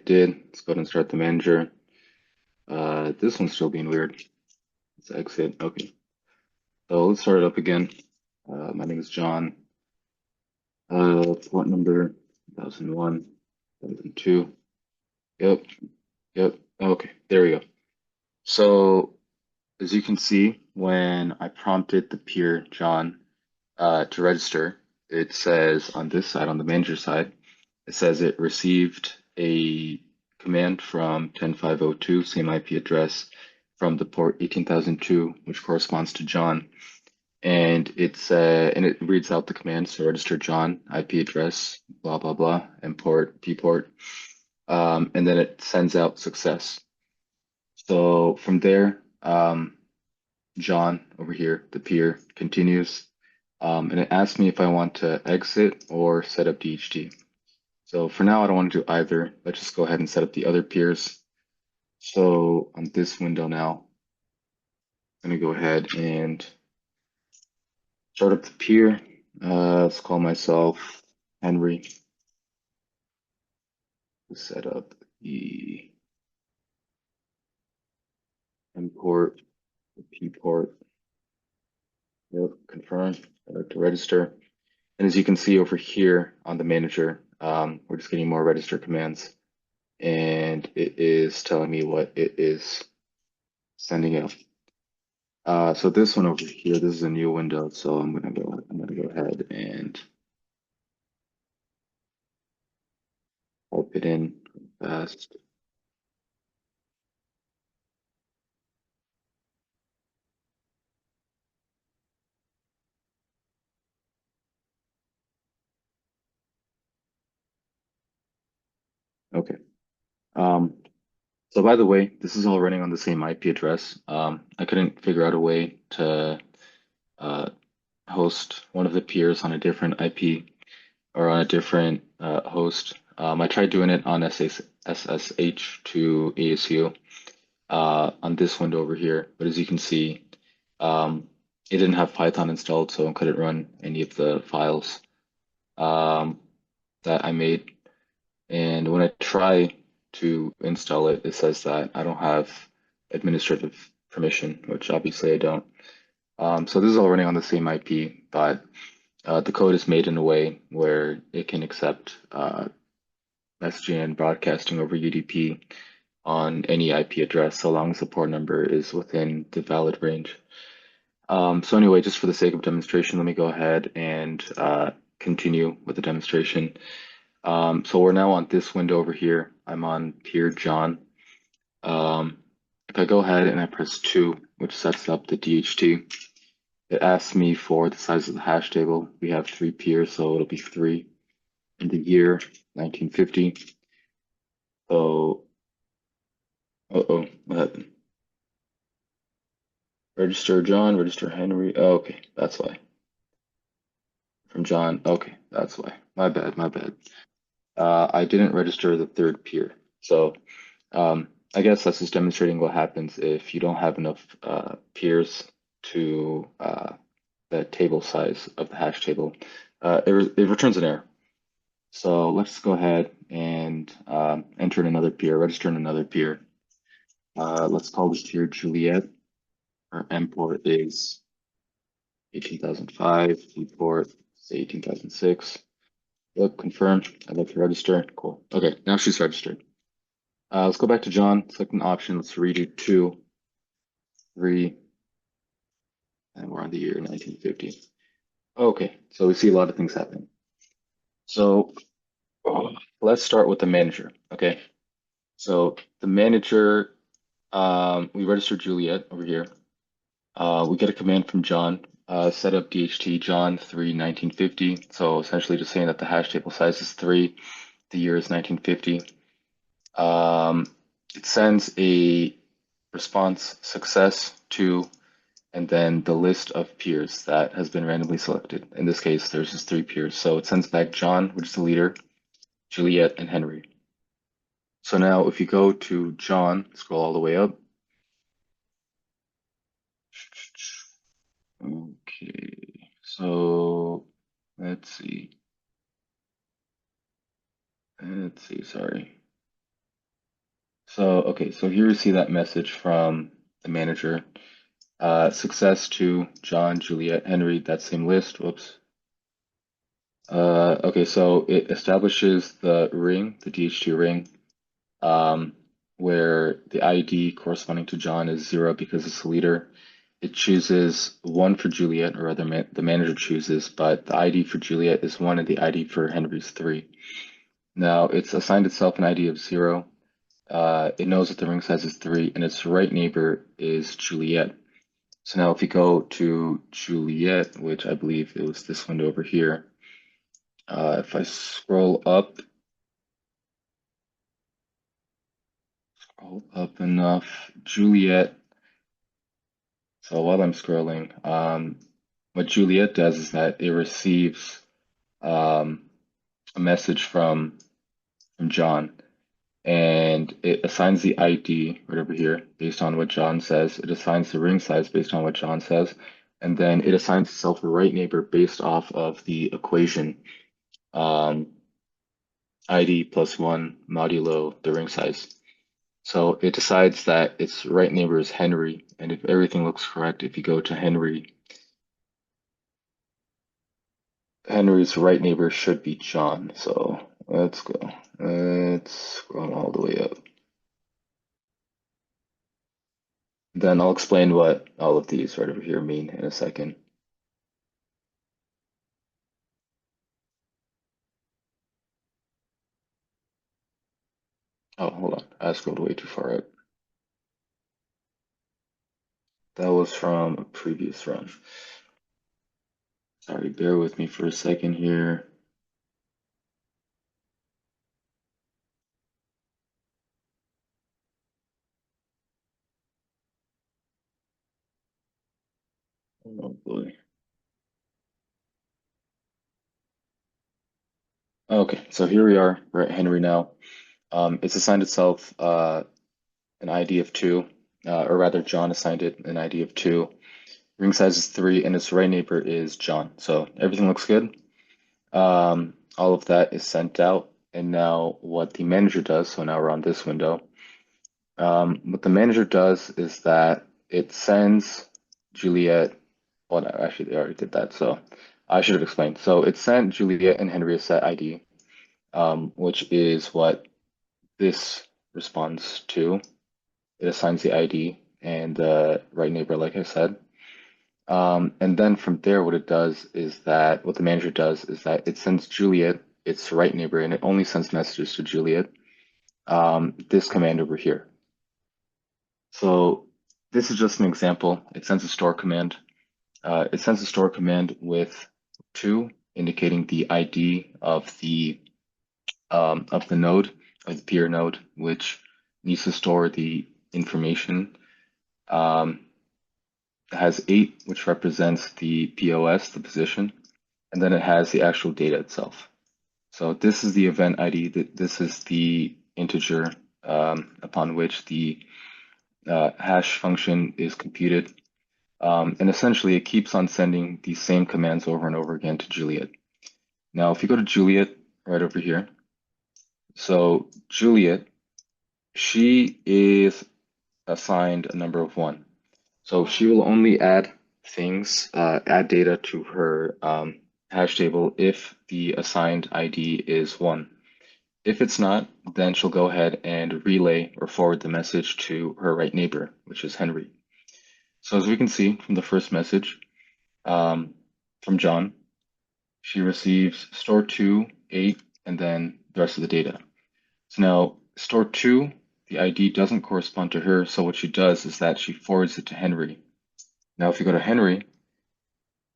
did. Let's go ahead and start the manager. This one's still being weird. Let's exit. Okay. So let's start it up again. My name is John. Port number 1001, 1002. Yep. Yep. Okay. There we go. So as you can see, when I prompted the peer John to register, it says on this side, on the manager side, it says it received a command from 10502, same IP address from the port 18,002, which corresponds to John. And and it reads out the command, so register John, IP address, blah blah blah, and port, P-port. And then it sends out success. So from there, John over here, the peer, continues. And it asks me if I want to exit or set up DHT. So for now, I don't want to do either. Let's just go ahead and set up the other peers. So on this window now, I'm going to go ahead and start up the peer. Let's call myself Henry. Set up the M port, the P port. Yep, confirm. I'd like to register. And as you can see over here on the manager, we're just getting more register commands. And it is telling me what it is sending out. So this one over here, this is a new window, so I'm gonna go ahead and type it in fast. Okay. Um, so by the way, this is all running on the same IP address. I couldn't figure out a way to uh, host one of the peers on a different IP or on a different host. I tried doing it on SSH to ASU on this window over here, but as you can see, it didn't have Python installed, so I couldn't run any of the files um, that I made. And when I try to install it, it says that I don't have administrative permission, which obviously I don't. So this is all running on the same IP, but the code is made in a way where it can accept messaging and broadcasting over UDP on any IP address, so long as the port number is within the valid range. So anyway, just for the sake of demonstration, let me go ahead and continue with the demonstration. So we're now on this window over here. I'm on peer John. If I go ahead and I press 2, which sets up the DHT, it asks me for the size of the hash table. We have 3 peers, so it'll be 3 in the year 1950. So, uh-oh, what happened? Register John, register Henry. Oh, okay, that's why. From John. Okay, that's why. My bad, my bad. I didn't register the third peer. So I guess that's just demonstrating what happens if you don't have enough peers to the table size of the hash table. It returns an error. So let's go ahead and enter in another peer, register in another peer. Let's call this peer Juliet. Our M port is 18,005, P port is 18,006. Yep, confirm. I'd like to register. Cool. Okay, now she's registered. Let's go back to John, select an option. Let's redo 2, 3, and we're on the year 1950. Okay, so we see a lot of things happening. So let's start with the manager. Okay, so the manager, we registered Juliet over here. We get a command from John, set up DHT John 3 1950. So essentially just saying that the hash table size is 3, the year is 1950. It sends a response success to, and then the list of peers that has been randomly selected. In this case, there's just 3 peers. So it sends back John, which is the leader, Juliet, and Henry. So now if you go to John, scroll all the way up. Okay, so let's see. Sorry. Okay, so here we see that message from the manager. Success to John, Juliet, Henry, that same list. Whoops. Okay, so it establishes the ring, the DH2 ring, um, where the ID corresponding to John is 0 because it's the leader. It chooses 1 for Juliet, or rather, the manager chooses, but the ID for Juliet is 1 and the ID for Henry is 3. Now, it's assigned itself an ID of 0. It knows that the ring size is 3, and its right neighbor is Juliet. So now if we go to Juliet, which I believe it was this window over here, if I scroll up enough, Juliet. So while I'm scrolling, what Juliet does is that it receives um, a message from John, and it assigns the ID right over here based on what John says. It assigns the ring size based on what John says, and then it assigns itself a right neighbor based off of the equation um, ID plus 1 modulo the ring size. So it decides that its right neighbor is Henry, and if everything looks correct, if you go to Henry, Henry's right neighbor should be John. So let's go. Let's scroll all the way up. Then I'll explain what all of these right over here mean in a second. Oh, hold on. I scrolled way too far up. That was from a previous run. Sorry, bear with me for a second here. Oh boy. Okay, so here we are. We're at Henry now. It's assigned itself an ID of 2, or rather, John assigned it an ID of 2. Ring size is 3, and its right neighbor is John. So everything looks good. All of that is sent out, and now what the manager does, so now we're on this window. What the manager does is that it sends Juliet, well, no, actually, they already did that, so I should have explained. So it sent Juliet and Henry a set ID, which is what this responds to. It assigns the ID and the right neighbor, like I said. And then from there, what it does is that what the manager does is that it sends Juliet its right neighbor, and it only sends messages to Juliet. This command over here. So this is just an example. It sends a store command. It sends a store command with 2, indicating the ID of the node, of the peer node, which needs to store the information. It has 8, which represents the POS, the position, and then it has the actual data itself. So this is the event ID. This is the integer upon which the hash function is computed. And essentially, it keeps on sending these same commands over and over again to Juliet. Now, if you go to Juliet right over here, so Juliet, she is assigned a number of 1. So she will only add things, add data to her hash table if the assigned ID is 1. If it's not, then she'll go ahead and relay or forward the message to her right neighbor, which is Henry. So as we can see from the first message from John, she receives store 2, 8, and then the rest of the data. So now store 2, the ID doesn't correspond to her, so what she does is that she forwards it to Henry. Now if you go to Henry,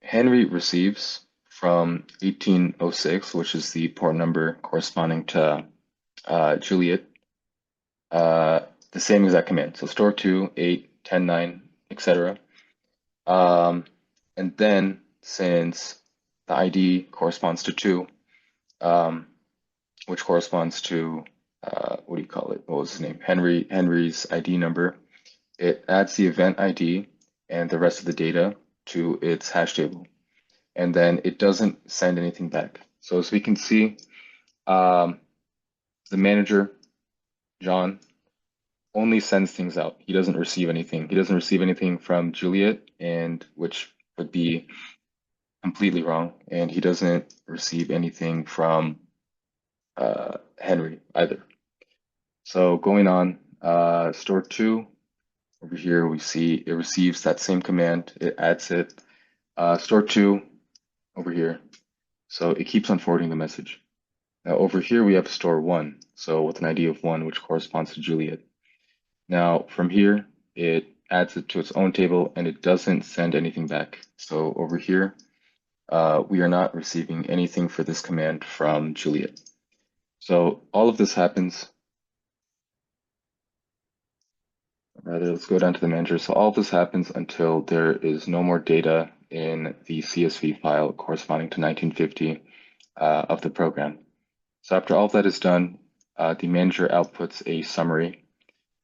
Henry receives from 1806, which is the port number corresponding to Juliet, the same exact command. So store 2, 8, 10, 9, etc. And then since the ID corresponds to 2, which corresponds to what do you call it? What was his name? Henry's ID number. It adds the event ID and the rest of the data to its hash table, and then it doesn't send anything back. So as we can see, the manager, John, only sends things out. He doesn't receive anything. He doesn't receive anything from Juliet, and which would be completely wrong. And he doesn't receive anything from Henry either. So going on, store two, over here we see it receives that same command, it adds it. Store two over here. So it keeps on forwarding the message. Now over here we have store one, so with an ID of one, which corresponds to Juliet. Now from here, it adds it to its own table and it doesn't send anything back. So over here, we are not receiving anything for this command from Juliet. So all of this happens, rather, let's go down to the manager. So all of this happens until there is no more data in the CSV file corresponding to 1950 of the program. So after all of that is done, the manager outputs a summary.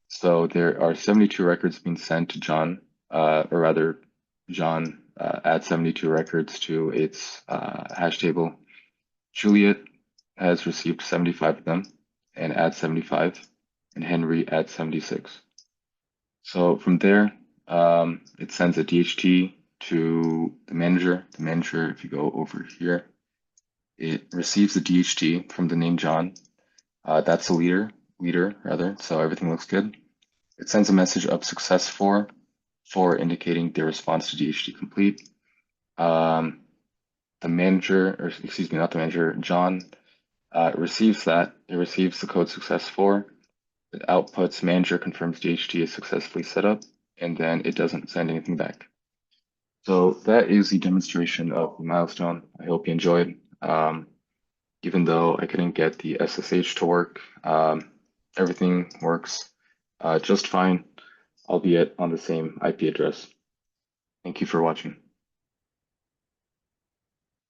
So there are 72 records being sent to John, or rather, John adds 72 records to its hash table. Juliet has received 75 of them and adds 75, and Henry adds 76. So from there, it sends a DHT to the manager. The manager, if you go over here, it receives the DHT from the name John. That's the leader rather, so everything looks good. It sends a message of success for indicating the response to DHT complete. The manager, or excuse me, not the manager, John receives that. It receives the code success for. It outputs manager confirms DHT is successfully set up, and then it doesn't send anything back. So that is the demonstration of the milestone. I hope you enjoyed. Even though I couldn't get the SSH to work, everything works just fine, albeit on the same IP address. Thank you for watching.